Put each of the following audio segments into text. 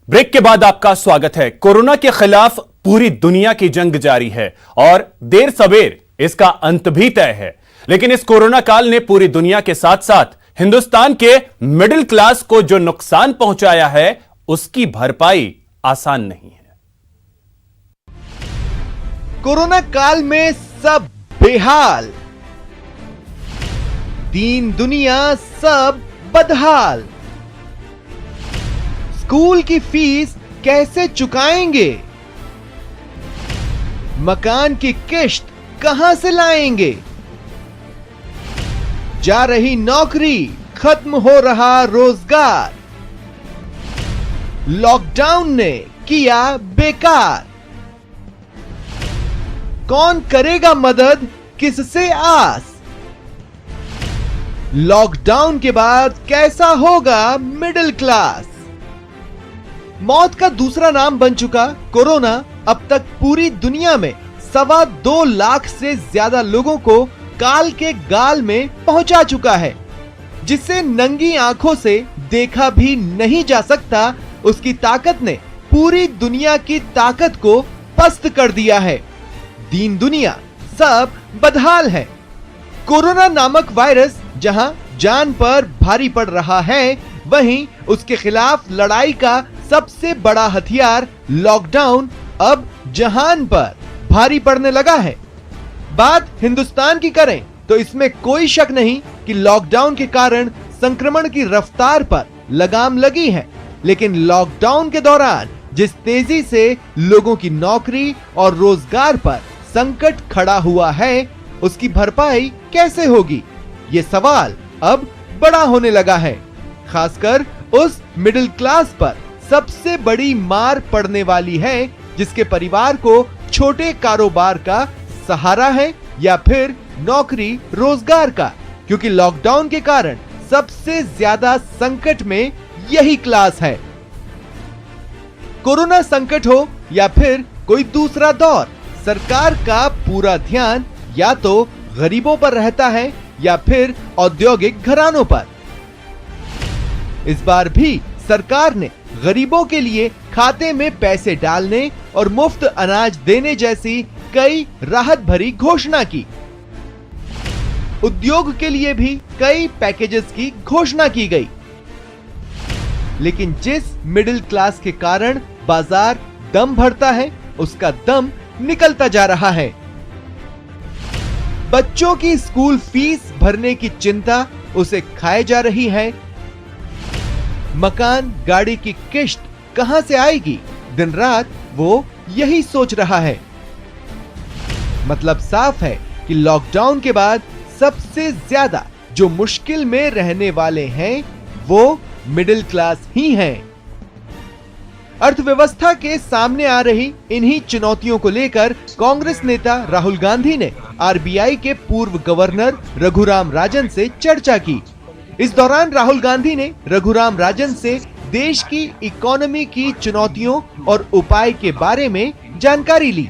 Break के बाद आपका स्वागत है। कोरोना के खिलाफ पूरी दुनिया की जंग जारी है और देर सवेर इसका अंत भी तय है। लेकिन इस कोरोना काल ने पूरी दुनिया के साथ साथ हिंदुस्तान के मिडिल क्लास को जो नुकसान पहुंचाया है उसकी भरपाई आसान नहीं है। कोरोना काल में सब बेहाल, दीन दुनिया सब बदहाल। स्कूल की फीस कैसे चुकाएंगे? मकान की किश्त कहां से लाएंगे? जा रही नौकरी, खत्म हो रहा रोजगार, लॉकडाउन ने किया बेकार। कौन करेगा मदद, किससे आस? लॉकडाउन के बाद कैसा होगा मिडिल क्लास? मौत का दूसरा नाम बन चुका कोरोना अब तक पूरी दुनिया में 2.25 लाख से ज्यादा लोगों को काल के गाल में पहुंचा चुका है। जिसे नंगी आंखों से देखा भी नहीं जा सकता, उसकी ताकत ने पूरी दुनिया की ताकत को पस्त कर दिया है। दीन दुनिया सब बदहाल है। कोरोना नामक वायरस जहां जान पर भारी पड़ रहा है, वहीं उसके खिलाफ लड़ाई का सबसे बड़ा हथियार लॉकडाउन अब जहान पर भारी पड़ने लगा है। बात हिंदुस्तान की करें तो इसमें कोई शक नहीं कि लॉकडाउन के कारण संक्रमण की रफ्तार पर लगाम लगी है। लेकिन लॉकडाउन के दौरान जिस तेजी से लोगों की नौकरी और रोजगार पर संकट खड़ा हुआ है, उसकी भरपाई कैसे होगी? ये सवाल अब बड़ा होने लगा है। खासकर उस मिडिल क्लास पर सबसे बड़ी मार पड़ने वाली है जिसके परिवार को छोटे कारोबार का सहारा है या फिर नौकरी रोजगार का, क्योंकि लॉकडाउन के कारण सबसे ज्यादा संकट में यही क्लास है। कोरोना संकट हो या फिर कोई दूसरा दौर, सरकार का पूरा ध्यान या तो गरीबों पर रहता है या फिर औद्योगिक घरानों पर। इस बार भी सरकार ने गरीबों के लिए खाते में पैसे डालने और मुफ्त अनाज देने जैसी कई राहत भरी घोषणा की। उद्योग के लिए भी कई पैकेजेस की घोषणा की गई। लेकिन जिस मिडिल क्लास के कारण बाजार दम भरता है, उसका दम निकलता जा रहा है। बच्चों की स्कूल फीस भरने की चिंता उसे खाए जा रही है। मकान, गाड़ी की किश्त कहां से आएगी? दिन रात वो यही सोच रहा है। मतलब साफ है कि लॉकडाउन के बाद सबसे ज्यादा जो मुश्किल में रहने वाले हैं, वो मिडिल क्लास ही हैं। अर्थव्यवस्था के सामने आ रही इन्हीं चुनौतियों को लेकर कांग्रेस नेता राहुल गांधी ने आरबीआई के पूर्व गवर्नर रघुराम राजन से चर्चा की। इस दौरान राहुल गांधी ने रघुराम राजन से देश की इकोनॉमी की चुनौतियों और उपाय के बारे में जानकारी ली।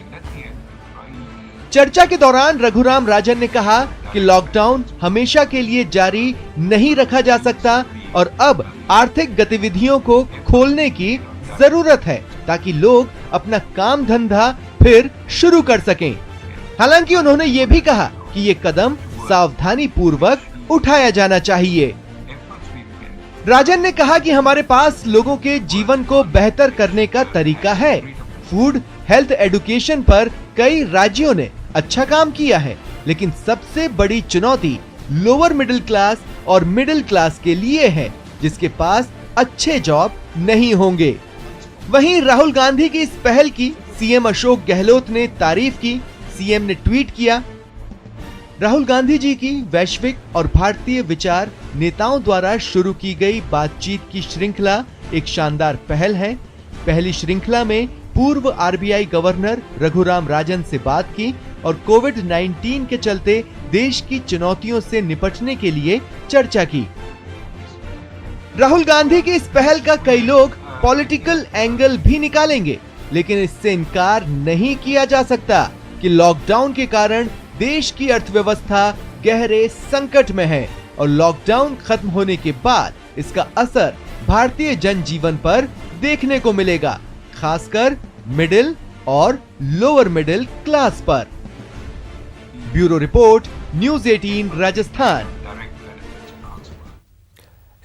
चर्चा के दौरान रघुराम राजन ने कहा कि लॉकडाउन हमेशा के लिए जारी नहीं रखा जा सकता और अब आर्थिक गतिविधियों को खोलने की जरूरत है ताकि लोग अपना काम धंधा फिर शुरू कर सकें। हालांकि उन्होंने ये भी कहा कि ये कदम सावधानी पूर्वक उठाया जाना चाहिए। राजन ने कहा कि हमारे पास लोगों के जीवन को बेहतर करने का तरीका है। फूड, हेल्थ, एजुकेशन पर कई राज्यों ने अच्छा काम किया है, लेकिन सबसे बड़ी चुनौती लोअर मिडिल क्लास और मिडिल क्लास के लिए है, जिसके पास अच्छे जॉब नहीं होंगे। वहीं राहुल गांधी की इस पहल की सीएम अशोक गहलोत ने तारीफ की। सीएम ने ट्वीट किया, राहुल गांधी जी की वैश्विक और भारतीय विचार नेताओं द्वारा शुरू की गई बातचीत की श्रृंखला एक शानदार पहल है। पहली श्रृंखला में पूर्व आरबीआई गवर्नर रघुराम राजन से बात की और कोविड-19 के चलते देश की चुनौतियों से निपटने के लिए चर्चा की। राहुल गांधी की इस पहल का कई लोग पॉलिटिकल एंगल भी निकालेंगे, लेकिन इससे इनकार नहीं किया जा सकता कि लॉकडाउन के कारण देश की अर्थव्यवस्था गहरे संकट में है और लॉकडाउन खत्म होने के बाद इसका असर भारतीय जनजीवन पर देखने को मिलेगा, खासकर मिडिल और लोअर मिडिल क्लास पर। Bureau report, news 18 Rajasthan.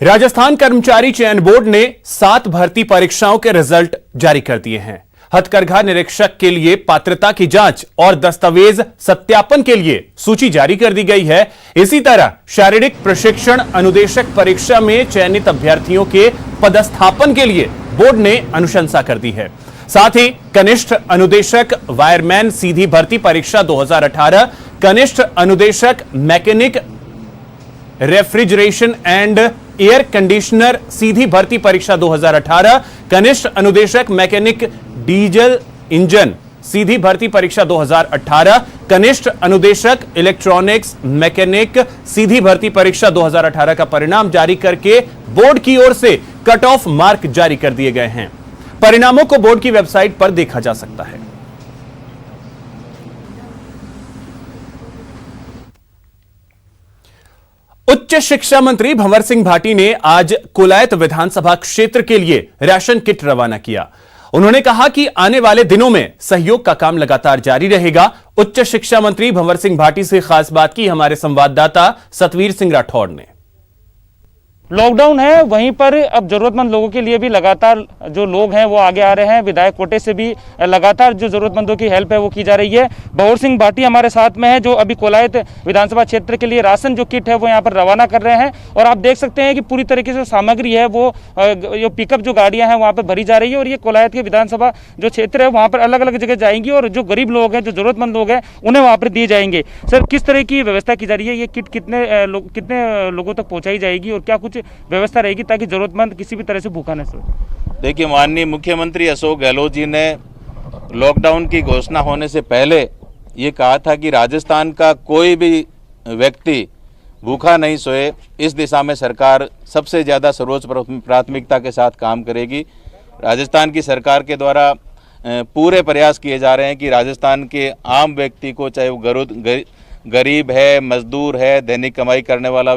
Rajasthan कर्मचारी चयन बोर्ड ने 7 भर्ती परीक्षाओं के रिजल्ट जारी कर दिए हैं। हथकरघा निरीक्षक के लिए पात्रता की जांच और दस्तावेज सत्यापन के लिए सूची जारी कर दी गई है। इसी तरह शारीरिक प्रशिक्षण अनुदेशक परीक्षा में चयनित अभ्यर्थियों के पदस्थापन के लिए बोर्ड ने अनुशंसा कर दी है। साथ ही कनिष्ठ अनुदेशक वायरमैन सीधी भर्ती परीक्षा 2018, कनिष्ठ अनुदेशक mechanic refrigeration and air conditioner सीधी भर्ती परीक्षा 2018, कनिष्ठ अनुदेशक मैकेनिक डीजल इंजन सीधी भर्ती परीक्षा 2018, कनिष्ठ अनुदेशक इलेक्ट्रॉनिक्स मैकेनिक सीधी भर्ती परीक्षा 2018 का परिणाम जारी करके बोर्ड की ओर से कट ऑफ मार्क जारी कर दिए गए हैं। परिणामों को बोर्ड की वेबसाइट पर देखा जा सकता है। उच्च शिक्षा मंत्री भंवर सिंह भाटी ने आज कोलायत विधानसभा क्षेत्र के लिए राशन किट रवाना किया। उन्होंने कहा कि आने वाले दिनों में सहयोग का काम लगातार जारी रहेगा। उच्च शिक्षा मंत्री भंवर सिंह भाटी से खास बात की हमारे संवाददाता सतवीर सिंह राठौड़ ने। लॉकडाउन है, वहीं पर अब जरूरतमंद लोगों के लिए भी लगातार जो लोग हैं वो आगे आ रहे हैं। विधायक कोटे से भी लगातार जो जरूरतमंदों की हेल्प है वो की जा रही है। भंवर सिंह भाटी हमारे साथ में है, जो अभी कोलायत विधानसभा क्षेत्र के लिए राशन जो किट है वो यहाँ पर रवाना कर रहे हैं। और आप देख सकते हैं कि पूरी तरीके से सामग्री है वो जो पिकअप जो गाड़ियां हैं वहाँ पर भरी जा रही है। और ये कोलायत के विधानसभा जो क्षेत्र है वहाँ पर अलग अलग जगह जाएंगी और जो गरीब लोग हैं, जो जरूरतमंद लोग हैं, उन्हें वहाँ पर दिए जाएंगे। सर, किस तरह की व्यवस्था की जा रही है? ये किट कितने लोगों तक पहुँचाई जाएगी और क्या कुछ व्यवस्था रहेगी ताकि जरूरतमंद किसी भी तरह से भूखा न सोए? देखिए, माननीय मुख्यमंत्री अशोक गहलोत जी ने लॉकडाउन की घोषणा होने से पहले ये कहा था कि राजस्थान का कोई भी व्यक्ति भूखा नहीं सोए। इस दिशा में सरकार सबसे ज़्यादा सर्वोच्च प्राथमिकता के साथ काम करेगी। राजस्थान की सरकार के द्वारा पूरे प्रयास किए जा रहे हैं कि राजस्थान के आम व्यक्ति को, चाहे वो गरीब है, मजदूर है, दैनिक कमाई करने वाला